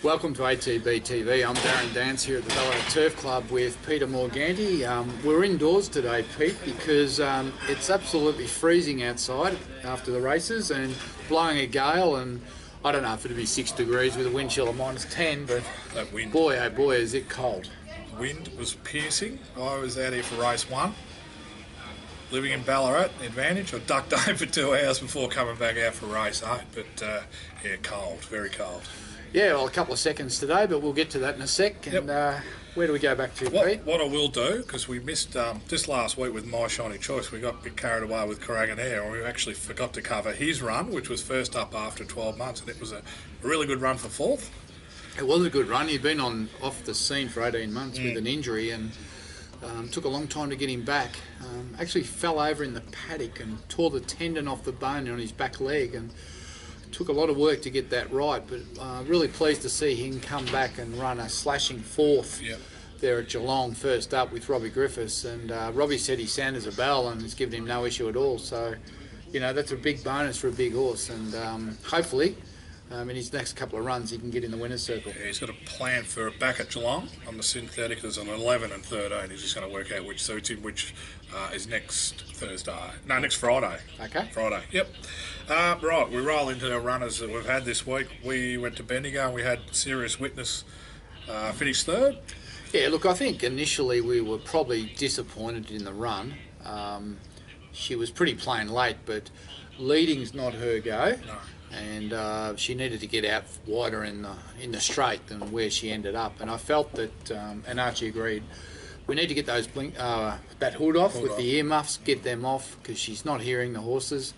Welcome to ATB-TV. I'm Darren Dance here at the Ballarat Turf Club with Peter Morganti. We're indoors today, Pete, because it's absolutely freezing outside after the races and blowing a gale, and I don't know if it'll be 6 degrees with a wind chill of -10, but that wind, boy oh boy is it cold. The wind was piercing. I was out here for race 1. Living in Ballarat, advantage. I ducked home for 2 hours before coming back out for race 8, but yeah, cold, very cold. Yeah, well, a couple of seconds today, but we'll get to that in a sec. And where do we go back to, Pete? What I will do, because we missed just last week with My Shiny Choice, we got a bit carried away with Carraghan Air, and we actually forgot to cover his run, which was first up after 12 months, and it was a really good run for 4th. It was a good run. He'd been off the scene for 18 months with an injury, and took a long time to get him back. Actually fell over in the paddock and tore the tendon off the bone on his back leg, and took a lot of work to get that right, but really pleased to see him come back and run a slashing 4th there at Geelong first up with Robbie Griffiths, and Robbie said he sounded a bell and it's given him no issue at all, so you know that's a big bonus for a big horse, and hopefully in his next couple of runs he can get in the winner's circle. Yeah, he's got a plan for back at Geelong on the synthetic. There's an 11 and 13. He's just going to work out which suits him, which is next Friday. Okay. Friday, yep. Right, we roll into our runners that we've had this week. We went to Bendigo and we had Serious Witness finish 3rd. Yeah, look, I think initially we were probably disappointed in the run. She was pretty plain late, but leading's not her go. No. And she needed to get out wider in the straight than where she ended up. And I felt that, and Archie agreed, we need to get those that hood off with the earmuffs, get them off, because she's not hearing the horses.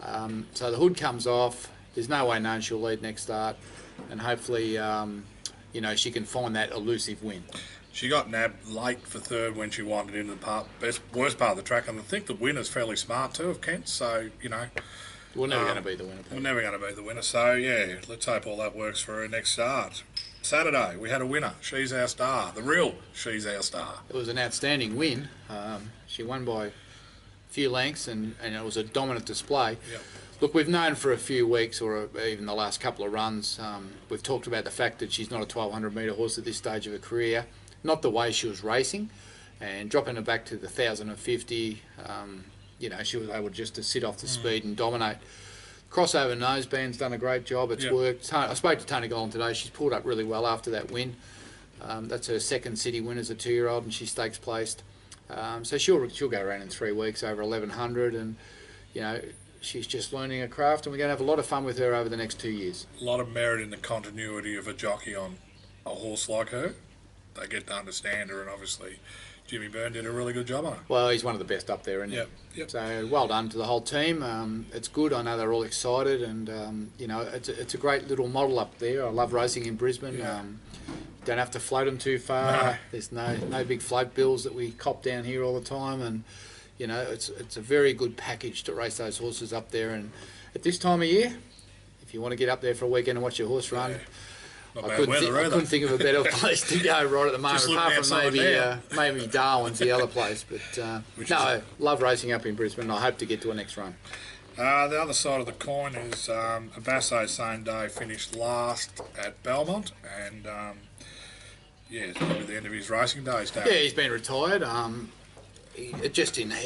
So the hood comes off. There's no way known she'll lead next start, and hopefully, you know, she can find that elusive win. She got nabbed late for 3rd when she wandered into the worst part of the track, and I think the winner's fairly smart too of Kent. So you know. We're never going to be the winner. We're never going to be the winner. So, yeah, let's hope all that works for her next start. Saturday, we had a winner. She's Our Star. The real She's Our Star. It was an outstanding win. She won by a few lengths, and it was a dominant display. Yep. Look, we've known for a few weeks, or even the last couple of runs, we've talked about the fact that she's not a 1,200-metre horse at this stage of her career. Not the way she was racing, and dropping her back to the 1,050, you know, she was able just to sit off the speed and dominate. Crossover noseband's done a great job. It's worked. I spoke to Tony Gollan today. She's pulled up really well after that win. That's her 2nd city win as a 2-year-old, and she's stakes placed. So she'll go around in 3 weeks over 1,100, and you know she's just learning her craft, and we're going to have a lot of fun with her over the next 2 years. A lot of merit in the continuity of a jockey on a horse like her. They get to understand her, and obviously Jimmy Byrne did a really good job on it. Well, he's one of the best up there, isn't he? Yep. So well done to the whole team. It's good. I know they're all excited, and you know it's a great little model up there. I love racing in Brisbane. Don't have to float them too far. No. There's no big float bills that we cop down here all the time, and you know it's a very good package to race those horses up there. And at this time of year, if you want to get up there for a weekend and watch your horse run. I couldn't think of a better place to go right at the moment, apart from maybe Darwin's the other place. But no, love racing up in Brisbane. I hope to get to a next run. The other side of the coin is Abasso same day finished last at Belmont, and yeah, it's probably the end of his racing days. Yeah, he's been retired. He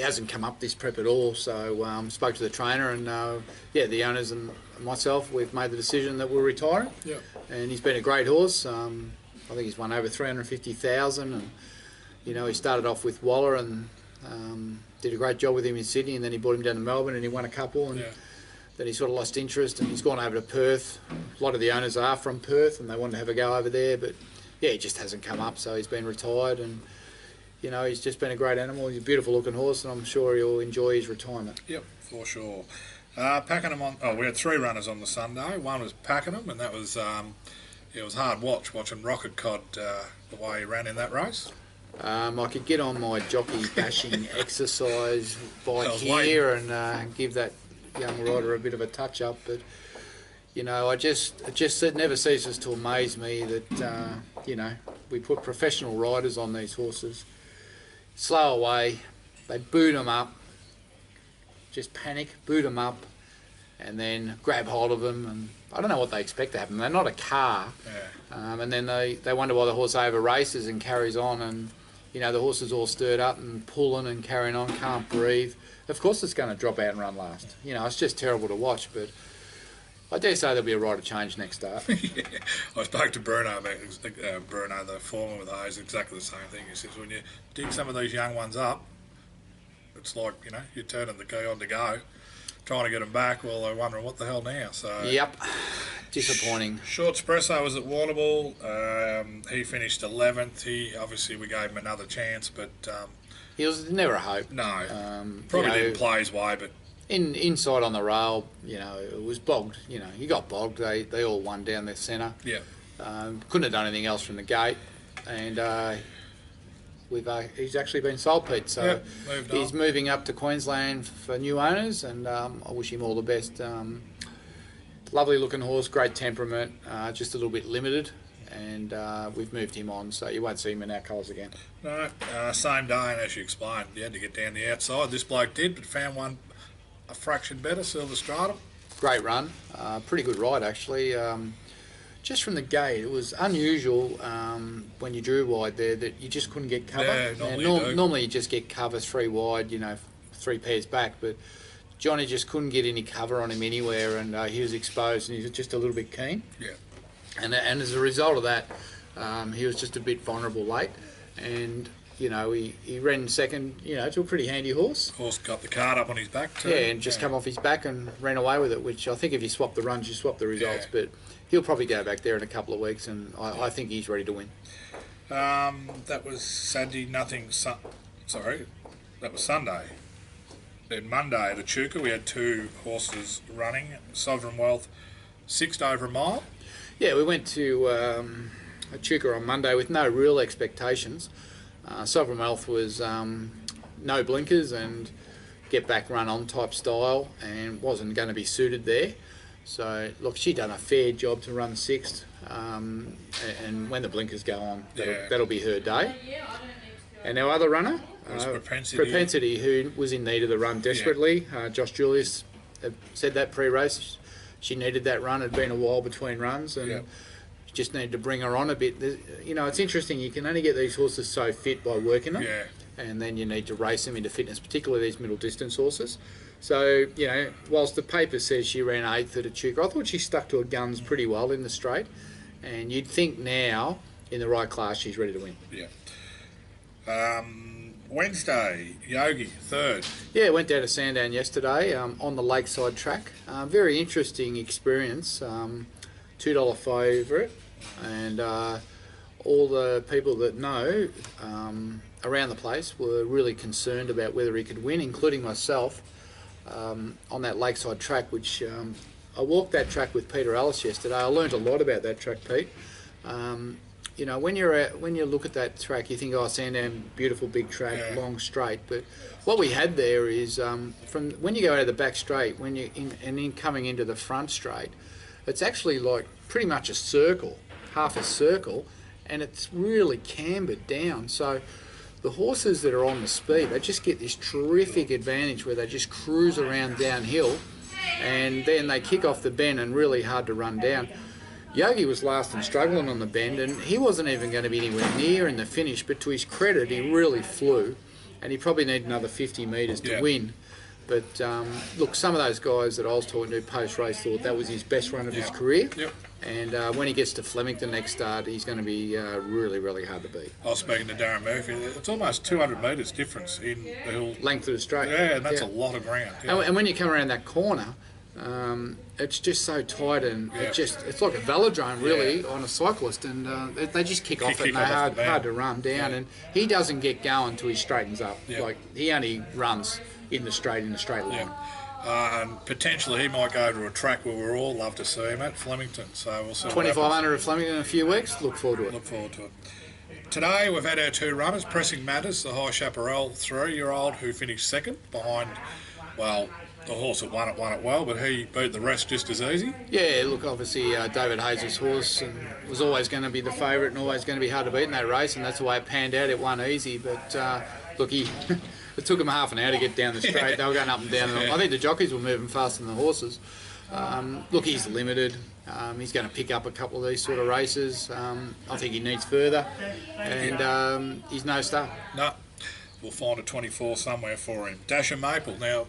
hasn't come up this prep at all, so spoke to the trainer, and yeah, the owners and myself, we've made the decision that we're retiring. Yep. And he's been a great horse. I think he's won over 350,000, and you know he started off with Waller and did a great job with him in Sydney, and then he brought him down to Melbourne and he won a couple, and then he sort of lost interest, and he's gone over to Perth. A lot of the owners are from Perth and they wanted to have a go over there, but yeah, he just hasn't come up, so he's been retired, and you know, he's just been a great animal. He's a beautiful looking horse, and I'm sure he'll enjoy his retirement. Yep, for sure. Pakenham we had 3 runners on the Sunday. One was Pakenham, and that was it was hard watching Rocket Cod the way he ran in that race. I could get on my jockey bashing exercise bike here and give that young rider a bit of a touch up, but you know, it never ceases to amaze me that you know, we put professional riders on these horses, slow away, they boot them up, just panic, boot them up, and then grab hold of them, and I don't know what they expect to happen. They're not a car, and then they wonder why the horse over races and carries on, and you know the horse is all stirred up and pulling and carrying on, can't breathe. Of course it's going to drop out and run last. You know, it's just terrible to watch, but I dare say there'll be a right of change next start. Yeah. I spoke to Bruno about Bruno, the former with Hayes, exactly the same thing. He says when you dig some of these young ones up, it's like, you know, you're turning the key on to go, trying to get them back. Well, they're wondering what the hell now. So yep, disappointing. Short Espresso was at Warrnambool. He finished 11th. We gave him another chance, but he was never a hope. No, probably didn't play his way, but inside on the rail, you know, it was bogged. You know, he got bogged. They all won down the centre. Yeah, couldn't have done anything else from the gate, and he's actually been sold, Pete. So he's moving up to Queensland for new owners, and I wish him all the best. Lovely looking horse, great temperament, just a little bit limited, and we've moved him on, so you won't see him in our colours again. No, same day, and as you explained, you had to get down the outside. This bloke did, but found one a fraction better, Silver Stratum. Great run, pretty good ride actually. Just from the gate, it was unusual when you drew wide there that you just couldn't get cover. Yeah, normally you just get cover 3 wide, you know, 3 pairs back, but Johnny just couldn't get any cover on him anywhere, and he was exposed, and he was just a little bit keen. Yeah. And as a result of that, he was just a bit vulnerable late, and you know he ran second, you know, to a pretty handy horse. Horse got the card up on his back too. Yeah, and just come off his back and ran away with it. Which I think if you swap the runs, you swap the results. Yeah. But he'll probably go back there in a couple of weeks, and I think he's ready to win. That was Saturday. That was Sunday. Then Monday at Echuca, we had 2 horses running. Sovereign Wealth, 6th over a mile. Yeah, we went to Echuca on Monday with no real expectations. Sovereign Wealth was no blinkers and get back run on type style, and wasn't going to be suited there. So look, she done a fair job to run 6th, and when the blinkers go on, that'll be her day. And our other runner, Propensity, who was in need of the run desperately. Josh Julius said that pre-race. She needed that run. It had been a while between runs, and just needed to bring her on a bit. You know, it's interesting. You can only get these horses so fit by working them, and then you need to race them into fitness, particularly these middle distance horses. So, you know, whilst the paper says she ran 8th at Echuca, I thought she stuck to her guns pretty well in the straight, and you'd think now, in the right class, she's ready to win. Yeah. Wednesday, Yogi, 3rd. Yeah, went down to Sandown yesterday on the Lakeside track. Very interesting experience. $2 favourite, and all the people that know around the place were really concerned about whether he could win, including myself, on that Lakeside track, which I walked that track with Peter Ellis yesterday. I learned a lot about that track, Pete. You know, when you look at that track, you think, oh, Sandown, beautiful big track, long straight. But what we had there is from when you go out of the back straight, coming into the front straight, it's actually like pretty much a circle, half a circle, and it's really cambered down. So the horses that are on the speed, they just get this terrific advantage where they just cruise around downhill, and then they kick off the bend and really hard to run down. Yogi was last and struggling on the bend, and he wasn't even going to be anywhere near in the finish, but to his credit, he really flew, and he probably needed another 50 metres to win. But look, some of those guys that I was talking to post-race thought that was his best run of his career. And when he gets to Flemington next start, he's going to be really, really hard to beat. I was speaking to Darren Murphy. It's almost 200 metres difference in the hill length of the straight. Yeah, and that's a lot of ground. And when you come around that corner, it's just so tight, and it's like a velodrome really on a cyclist, and they just kick off it, and they're hard to run down. And he doesn't get going till he straightens up. Like he only runs in the straight line. And potentially he might go to a track where we'll all love to see him at, Flemington. So we'll see. 2,500 at Flemington in a few weeks. Look forward to it. Today we've had our 2 runners, Pressing Matters, the High Chaparral 3-year-old who finished 2nd behind, well, the horse that won it well, but he beat the rest just as easy. Yeah, look, obviously David Hayes' horse was always going to be the favourite and always going to be hard to beat in that race, and that's the way it panned out. It won easy, but look, it took him half an hour to get down the straight. They were going up and down. I think the jockeys were moving faster than the horses. Look, he's limited. He's going to pick up a couple of these sort of races. I think he needs further, and he's no star. No, we'll find a 24 somewhere for him. Dasher Maple, now,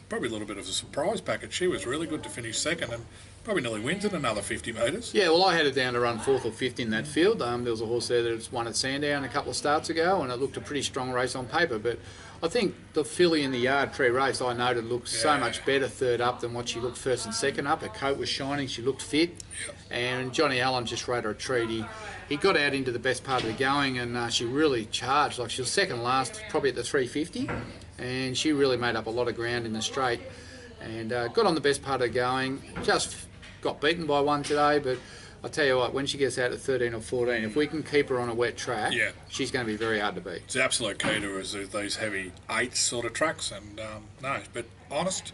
probably a little bit of a surprise package. She was really good to finish second and probably nearly wins in another 50 metres. Yeah, well, I had it down to run 4th or 5th in that field. There was a horse there that won at Sandown a couple of starts ago, and it looked a pretty strong race on paper. But I think the filly in the yard pre-race, I noted, looked so much better third up than what she looked first and second up. Her coat was shining, she looked fit. And Johnny Allen just rode her a treat. He got out into the best part of the going, and she really charged. Like, she was second last, probably at the 350, and she really made up a lot of ground in the straight. And got on the best part of the going. Just got beaten by one today, but I'll tell you what, when she gets out at 13 or 14, if we can keep her on a wet track, she's going to be very hard to beat. It's the absolute key to her is these heavy 8 sort of tracks, and no, but honest,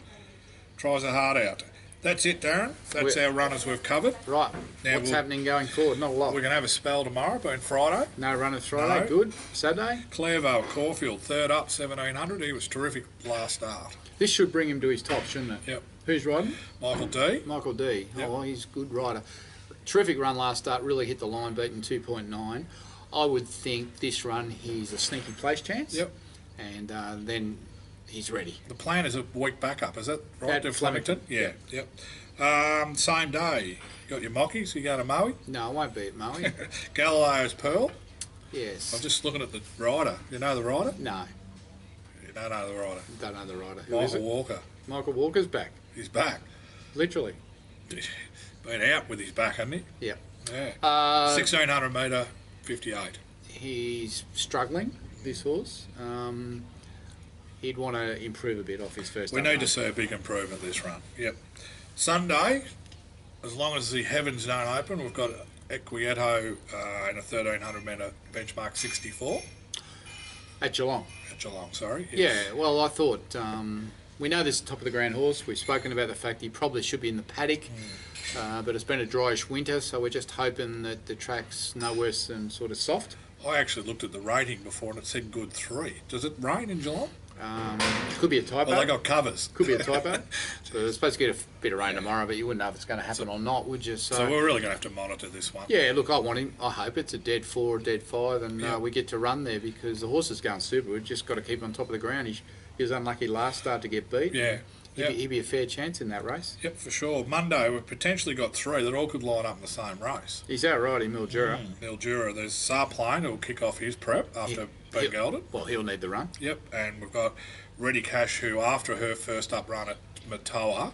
tries her heart out. That's it, Darren. That's our runners we've covered. Right. Now what's happening going forward? Not a lot. We're going to have a spell tomorrow, but Friday. No runners Friday. No. Good. Saturday. Clairvale Caulfield, third up, 1700. He was terrific last start. This should bring him to his top, shouldn't it? Yep. Who's riding? Michael D. Michael D. Yep. Oh, he's a good rider. Terrific run last start, really hit the line, beaten 2.9. I would think this run he's a sneaky place chance. Yep. And then he's ready. The plan is a week backup, is that right? At Flemington? Yeah, yep. Same day. You got your Mockies, you going to Moe? No, I won't be at Moe. Galileo's Pearl? Yes. I'm just looking at the rider. You know the rider? No. You don't know the rider? Don't know the rider. Michael Walker. Michael Walker's back. He's back. Literally. Been out with his back, hasn't he? Yep. Yeah. 1600 metre, 58. He's struggling, this horse. He'd want to improve a bit off his first. We need to see a big improvement this run. Yep. Sunday, as long as the heavens don't open, we've got Equieto in a 1300 metre benchmark 64. At Geelong. At Geelong, sorry. Yes. Yeah, well, I thought, we know this is top of the ground horse. We've spoken about the fact he probably should be in the paddock, but it's been a dryish winter, so we're just hoping that the track's no worse than sort of soft. I actually looked at the rating before and it said good 3. Does it rain in Geelong? Could be a typo. Well, they got covers. Could be a typo. So they're supposed to get a bit of rain tomorrow, but you wouldn't know if it's going to happen or not, would you? So we're really going to have to monitor this one. Yeah, look, I want him. I hope it's a dead 4 or dead 5, and we get to run there because the horse is going super. We've just got to keep on top of the ground. He was unlucky last start to get beat. Yeah. He'd be a fair chance in that race. Yep, for sure. Monday, we've potentially got 3 that all could line up in the same race. He's out riding Mildura. Mildura. There's Sarplane who'll kick off his prep after being gelded. Well, he'll need the run. Yep, and we've got Ready Cash, who after her first up run at Matoa,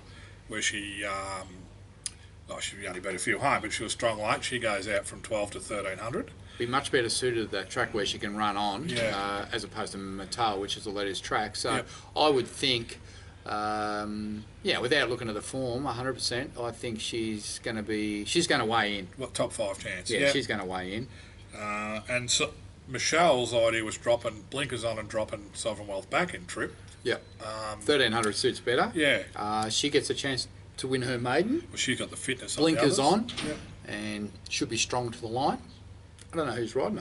where she only beat a few home, but she was strong late. She goes out from 12 to 1300. Be much better suited to that track where she can run on, as opposed to Matoa, which is the latest track. So I would think, without looking at the form, 100%, I think she's going to weigh in. What, top 5 chance? Yeah, she's going to weigh in. And so Michelle's idea was dropping blinkers on and dropping Sovereign Wealth back in trip. Yep. 1300 suits better. Yeah. She gets a chance to win her maiden. Well, she's got the fitness. Blinkers on, and should be strong to the line. I don't know who's riding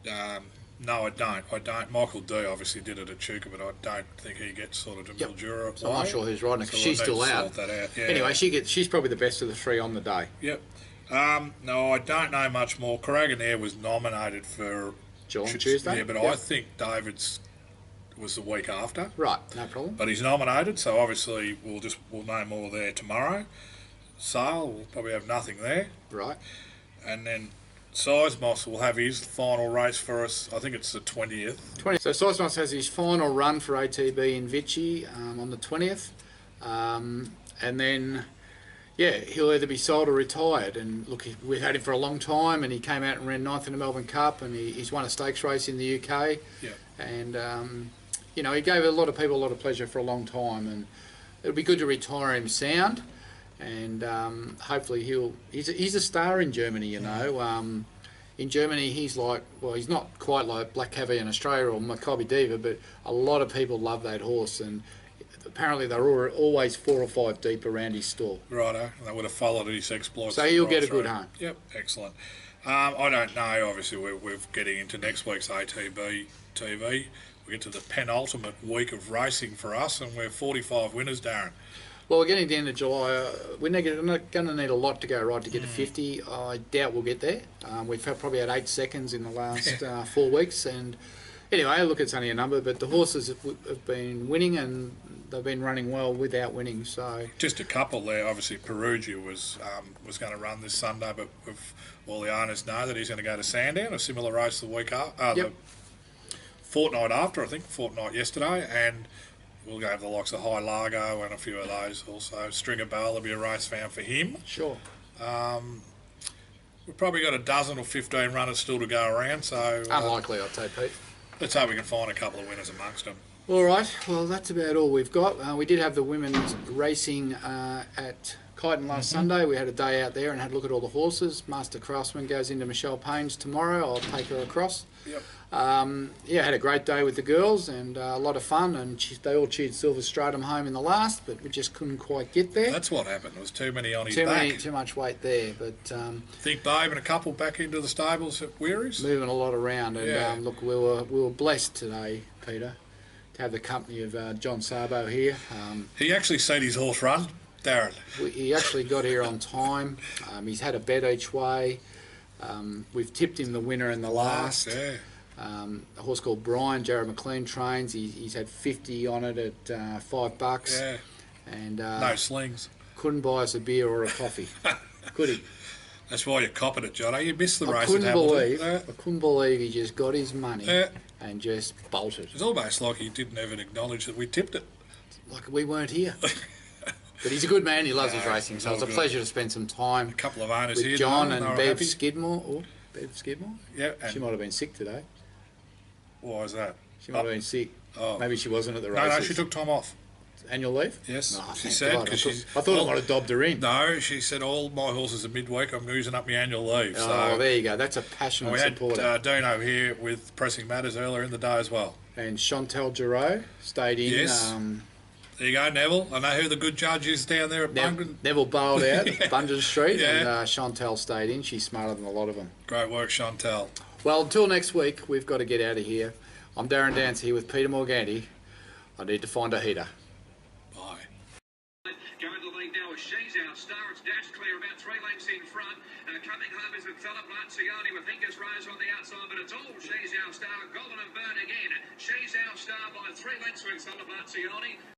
her. No, I don't. Michael D obviously did it at Chuka, but I don't think he gets sort of to Mildura. So I'm not sure who's riding her because she's still out. Yeah. Anyway, she's probably the best of the 3 on the day. Yep. No, I don't know much more. Carraganair was nominated for Geelong Tuesday. Yeah, but I think David's was the week after. Right, no problem. But he's nominated, so obviously we'll know more there tomorrow. Sale will probably have nothing there. Right. And then Seismos will have his final race for us. I think it's the 20th. So Seismos has his final run for ATB in Vichy on the 20th. And then, he'll either be sold or retired. And look, we've had him for a long time, and he came out and ran 9th in the Melbourne Cup, and he's won a stakes race in the UK. Yeah. And, he gave a lot of people a lot of pleasure for a long time, and it'll be good to retire him sound. And hopefully he's a star in Germany, In Germany, he's not quite like Black Caviar in Australia or Maccabi Diva, but a lot of people love that horse, and apparently they're always 4 or 5 deep around his stall. Righto, they would have folled his exploits. So he'll get a good home. Yep, excellent. I don't know, obviously we're getting into next week's ATB-TV. We get to the penultimate week of racing for us, and we're 45 winners, Darren. Well, we're getting to the end of July. We're not going to need a lot to go right to get to 50. I doubt we'll get there. We've probably had 8 seconds in the last 4 weeks. And anyway, look, it's only a number, but the horses have been winning and they've been running well without winning. So just a couple there. Obviously, Perugia was going to run this Sunday, but all the owners know that he's going to go to Sandown, a similar race the week after, the fortnight after, I think, fortnight yesterday, and we'll go over the likes of High Largo and a few of those also. Stringer Bell will be a race found for him. Sure. We've probably got a dozen or 15 runners still to go around, so unlikely, I'd say, Pete. Let's hope we can find a couple of winners amongst them. All right, well, that's about all we've got. We did have the women's racing at Kyneton last Sunday. We had a day out there and had a look at all the horses. Master Craftsman goes into Michelle Payne's tomorrow. I'll take her across. Yep. Had a great day with the girls and a lot of fun, and they all cheered Silver Stratum home in the last, but we just couldn't quite get there. That's what happened. There was too many on his back. Too much weight there. But think Babe and a couple back into the stables at Weary's. Moving a lot around, and look, we were blessed today, Peter, to have the company of John Sabo here. He actually seen his horse run, Darren. He actually got here on time. He's had a bet each way. We've tipped him the winner in the last. Yeah. A horse called Brian, Jared McLean trains. He's had 50 on it at $5. Yeah. And no slings. Couldn't buy us a beer or a coffee, could he? That's why you're copping it, Johnny. You missed the race I at Hamilton. I couldn't believe he just got his money and just bolted. It's almost like he didn't even acknowledge that we tipped it. Like we weren't here. But he's a good man. He loves his racing, so it's a pleasure to spend some time. A couple of owners with here, John and Bev Skidmore. Oh, Bev Skidmore. Yeah. She might have been sick today. Why is that? She might have been sick. Oh. Maybe she wasn't at the races. No, she took time off. Annual leave? Yes, Oh, she said. I thought I might have dobbed her in. No, she said all my horses are midweek. I'm using up my annual leave. So there you go. That's a passionate supporter. We had Dino here with Pressing Matters earlier in the day as well. And Chantal Giroux stayed in. Yes. There you go, Neville. I know who the good judge is down there at Bungan. Neville bailed out at Bungan Street, and Chantal stayed in. She's smarter than a lot of them. Great work, Chantal. Well, until next week, we've got to get out of here. I'm Darren Dance here with Peter Morganti. I need to find a heater. Bye. Going to the lead now is She's Our Star. It's dashed clear about 3 lengths in front. Coming home is Thoroughbred Bloodstock with Fingers Rose on the outside, but it's all She's Our Star. Golden and Burn again. She's Our Star by 3 lengths with Thoroughbred Bloodstock.